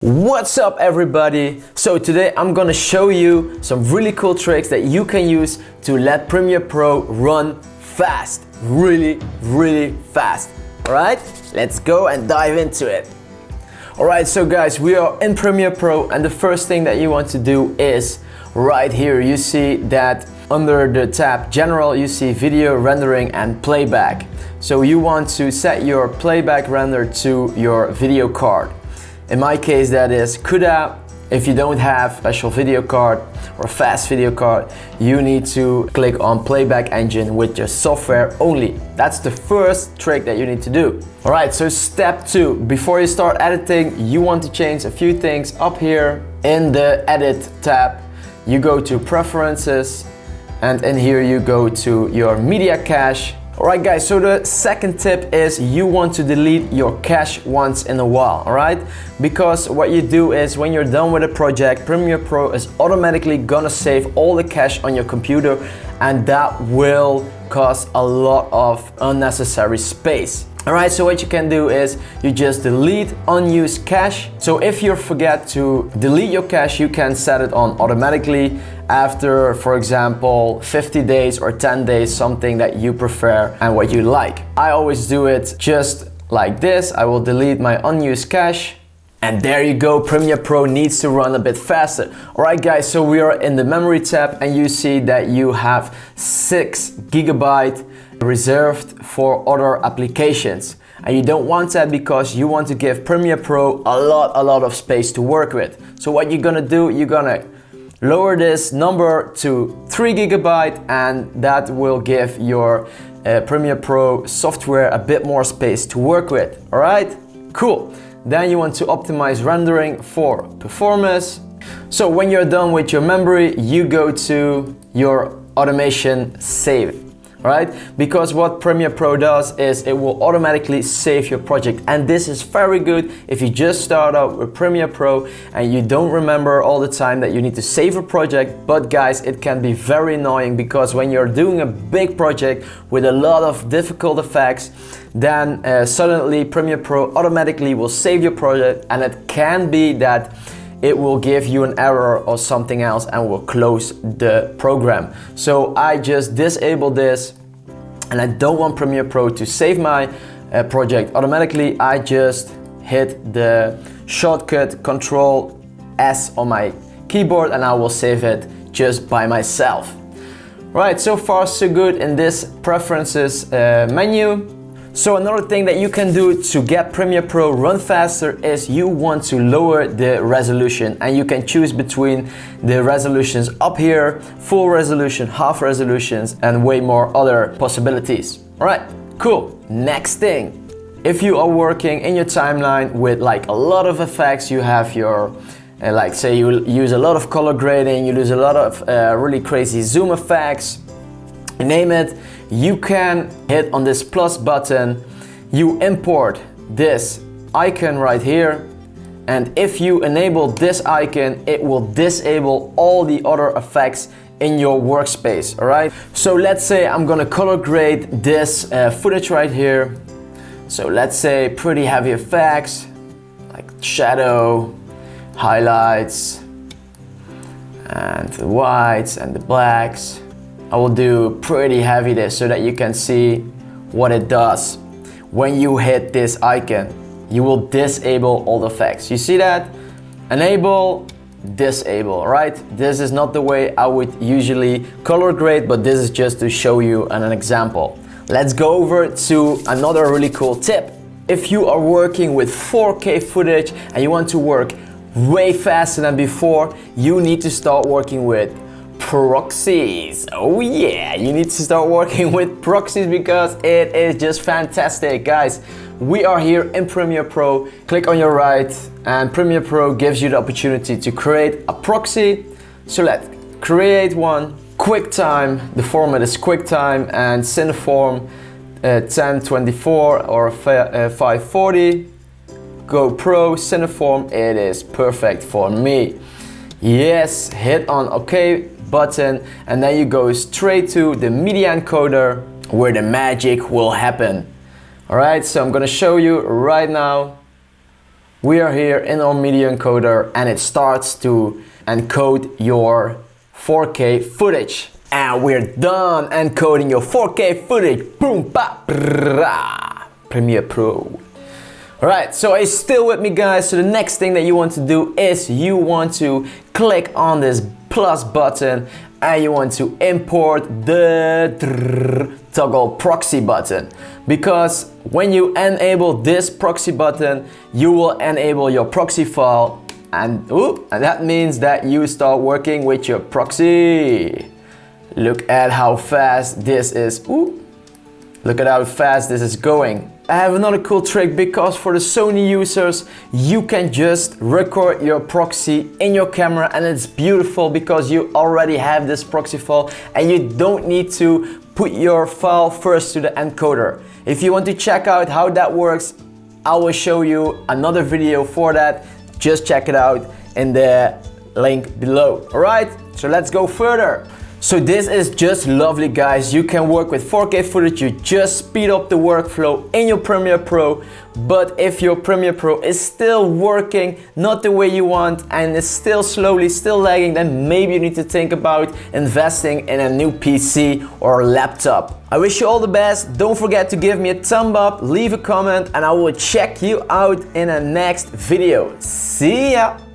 What's up everybody? So today I'm gonna show you some really cool tricks that you can use to let Premiere Pro run fast, really fast. Alright, let's go and dive into it. Alright, so guys, we are in Premiere Pro and the first thing that you want to do is right here. You see that under the tab General, you see Video Rendering and Playback. So you want to set your playback render to your video card. In my case, that is CUDA. If you don't have a special video card or fast video card, you need to click on Playback Engine with your software only. That's the first trick that you need to do. All right, so step 2. Before you start editing, you want to change a few things up here in the Edit tab. You go to Preferences, and in here you go to your media cache. Alright guys, so the second tip is you want to delete your cache once in a while, alright? Because what you do is when you're done with a project, Premiere Pro is automatically gonna save all the cache on your computer, and that will cause a lot of unnecessary space. Alright, so what you can do is you just delete unused cache. So if you forget to delete your cache, you can set it on automatically after, for example, 50 days or 10 days, something that you prefer and what you like. I always do it just like this. I will delete my unused cache. And there you go, Premiere Pro needs to run a bit faster. Alright guys, so we are in the memory tab and you see that you have 6 GB reserved for other applications. And you don't want that because you want to give Premiere Pro a lot of space to work with. So what you're gonna do, you're gonna lower this number to 3 GB, and that will give your Premiere Pro software a bit more space to work with. Alright, cool. Then you want to optimize rendering for performance. So when you're done with your memory, you go to your automation save. Right? Because what Premiere Pro does is it will automatically save your project, and this is very good if you just start out with Premiere Pro and you don't remember all the time that you need to save a project. But guys, it can be very annoying because when you're doing a big project with a lot of difficult effects, then suddenly Premiere Pro automatically will save your project, and it can be that it will give you an error or something else and will close the program. So I just disable this, and I don't want Premiere Pro to save my project automatically. I just hit the shortcut Control S on my keyboard and I will save it just by myself. Right, so far so good in this preferences menu. So another thing that you can do to get Premiere Pro run faster is you want to lower the resolution, and you can choose between the resolutions up here, full resolution, half resolutions, and way more other possibilities. Alright, cool. Next thing, if you are working in your timeline with like a lot of effects, you have your like say you use a lot of color grading, you use a lot of really crazy zoom effects, you name it, you can hit on this plus button, you import this icon right here, and if you enable this icon, it will disable all the other effects in your workspace, alright? So let's say I'm gonna color grade this footage right here. So let's say pretty heavy effects, like shadow, highlights, and the whites and the blacks. I will do pretty heavy this so that you can see what it does. When you hit this icon, you will disable all the effects. You see that? Enable, disable, right? This is not the way I would usually color grade, but this is just to show you an example. Let's go over to another really cool tip. If you are working with 4K footage and you want to work way faster than before, you need to start working with proxies. Oh yeah, you need to start working with proxies because it is just fantastic. Guys, we are here in Premiere Pro. Click on your right and Premiere Pro gives you the opportunity to create a proxy. So let's create one. QuickTime, the format is QuickTime, and Cineform 1024 or 540. GoPro, Cineform, it is perfect for me. Yes, hit on OK button, and then you go straight to the media encoder where the magic will happen. Alright, so I'm gonna show you right now. We are here in our media encoder and it starts to encode your 4K footage. And we're done encoding your 4K footage. Boom, ba, brah. Premiere Pro. Alright, so are you still with me, guys? So the next thing that you want to do is you want to click on this plus button and you want to import the toggle proxy button, because when you enable this proxy button you will enable your proxy file, and that means that you start working with your proxy. Look at how fast this is. Look at how fast this is going. I have another cool trick, because for the Sony users you can just record your proxy in your camera, and it's beautiful because you already have this proxy file and you don't need to put your file first to the encoder. If you want to check out how that works, I will show you another video for that. Just check it out in the link below. Alright, so let's go further. So this is just lovely, guys. You can work with 4K footage, you just speed up the workflow in your Premiere Pro. But if your Premiere Pro is still working not the way you want and is still slowly, still lagging, then maybe you need to think about investing in a new PC or laptop. I wish you all the best. Don't forget to give me a thumb up, leave a comment, and I will check you out in a next video. See ya!